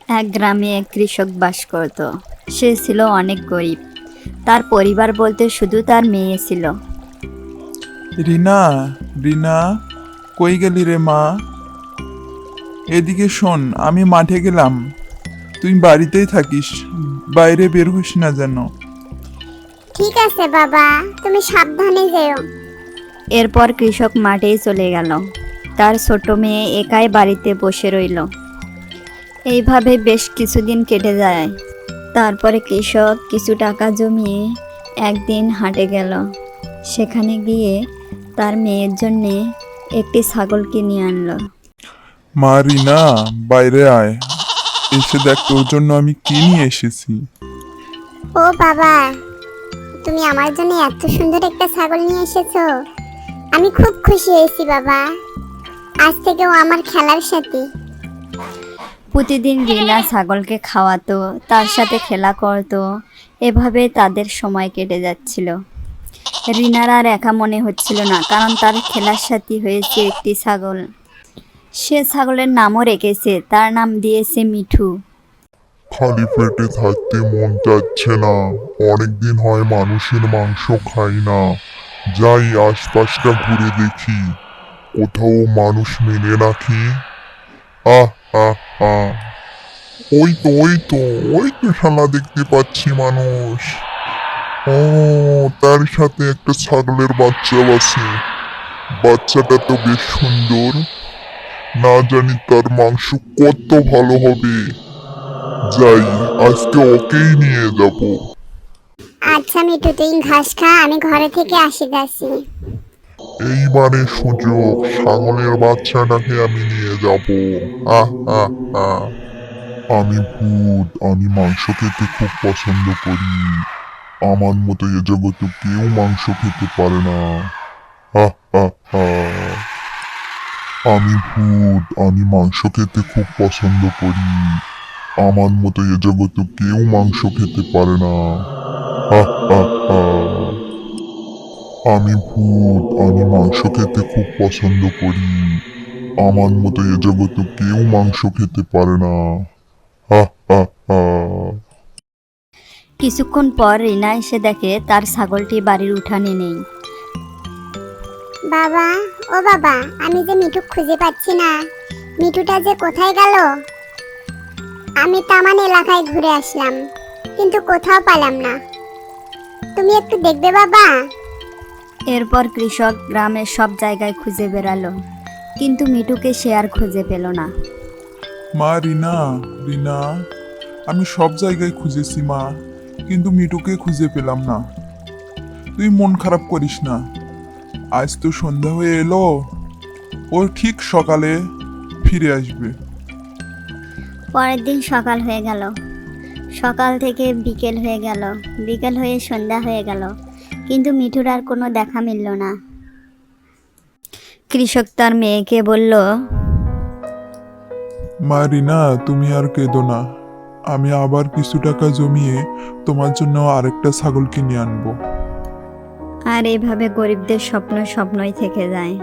এক গ্রামে এক কৃষক বাস করত। সে ছিল অনেক গরিব। তার পরিবার বলতে শুধু তার মেয়ে ছিল। রিনা, রিনা, কই গেলি রে মা? এদিকে শোন, আমি মাঠে গেলাম, তুই বাড়িতেই থাকিস, বাইরে বের হইস না যেন। ঠিক আছে বাবা, তুমি সাবধানে যেও। এরপর কৃষক মাঠেই চলে গেল। তার ছোট মেয়ে একাই বাড়িতে বসে রইল। এইভাবে বেশ কিছুদিন কেটে যায়। তারপরে কৃষক কিছু টাকা জমিয়ে একদিন হাটে গেল। সেখানে গিয়ে তার মেয়ের জন্যে একটি ছাগল কিনে আনলো। মা রিনা, বাইরে আয়, এসে দেখ তোর জন্য আমি কি নিয়ে এসেছি। ও বাবা, তুমি আমার জন্য এত সুন্দর একটা ছাগল নিয়ে এসেছো। আমি খুব খুশি হয়েছি বাবা। আজ থেকে ও আমার খেলার সাথী। প্রতিদিন রিনা ছাগলকে খাওয়াতো, তার সাথে খেলা করতো। এভাবে তাদের সময় কেটে যাচ্ছিল। রিনার আর একা মনে হচ্ছিল না, কারণ তার খেলার সাথী হয়েছে একটি ছাগল। সে ছাগলের নামও রেখেছে, তার নাম দিয়েছে মিঠু। খালি পেটে থাকতে মন চাচ্ছে না। অনেকদিন হয় মানুষের মাংস খাই না। যাই আশপাশটা ঘুরে দেখি, কোথাও মানুষ মেনে রাখি। আহ আহ আহ ওই তো শালা দেখতে পাচ্ছি মানুষ। ও, তার সাথে একটা ছাগলের বাচ্চা আছে। বাচ্চাটা তো বেশ সুন্দর। না জানি তার মাংস কত ভালো হবে। যাই, আজকে ওকেই নিয়ে যাব। আচ্ছা মিঠু, তুই ঘাস খা, আমি ঘরে থেকে যাচ্ছি। এইবারে সুযোগ, ছাগলের বাচ্চাটাকে আমি নিয়ে যাব। আহ আহ আহ আমি ভূত, আমি মাংস খেতে খুব পছন্দ করি। আমার মতো এ জগতে কেউ মাংস খেতে পারে না। আহ আহ আহ আমি ভূত, আমি মাংস খেতে খুব পছন্দ করি। আমার মতো এ জগতে কেউ মাংস খেতে পারে না। আহ আহ আহ আমি ভূত, আমি মাংস খেতে খুব পছন্দ করি। আমার মতো এ জগতে কেউ মাংস খেতে পারে না। আহ আহ আহ কিছুক্ষণ পর রিনা এসে দেখে তার ছাগলটি বাড়ির উঠানে নেই। বাবা, ও বাবা, আমি যে মিঠু খুঁজে পাচ্ছি না। মিঠুটা যে কোথায় গেল? আমি তামান এলাকায় ঘুরে আসলাম, কিন্তু কোথাও পেলাম না। তুমি একটু দেখবে বাবা? এরপর কৃষক গ্রামের সব জায়গায় খুঁজে বেড়ালো, কিন্তু মিঠুকে সে আর খুঁজে পেল না। মা রিনা, রিনা, আমি সব জায়গায় খুঁজেছি মা, কিন্তু মিঠুকে খুঁজে পেলাম না। তুই মন খারাপ করিস না, আজ তো সন্ধ্যা হয়ে এলো, ও ঠিক সকালে ফিরে আসবে। পরের দিন সকাল হয়ে গেল। সকাল থেকে বিকেল হয়ে গেল। বিকেল হয়ে সন্ধ্যা হয়ে গেল, কিন্তু মিঠুর আর কোনো দেখা মিলল না। কৃষক তার মেয়েকে বলল, মা রিনা, তুমি আর কেঁদো না, আমি আবার কিছু টাকা জমিয়ে তোমার জন্য আরেকটা ছাগল কিনে আনবো। আর এভাবে গরিবদের স্বপ্ন স্বপ্নই থেকে যায়।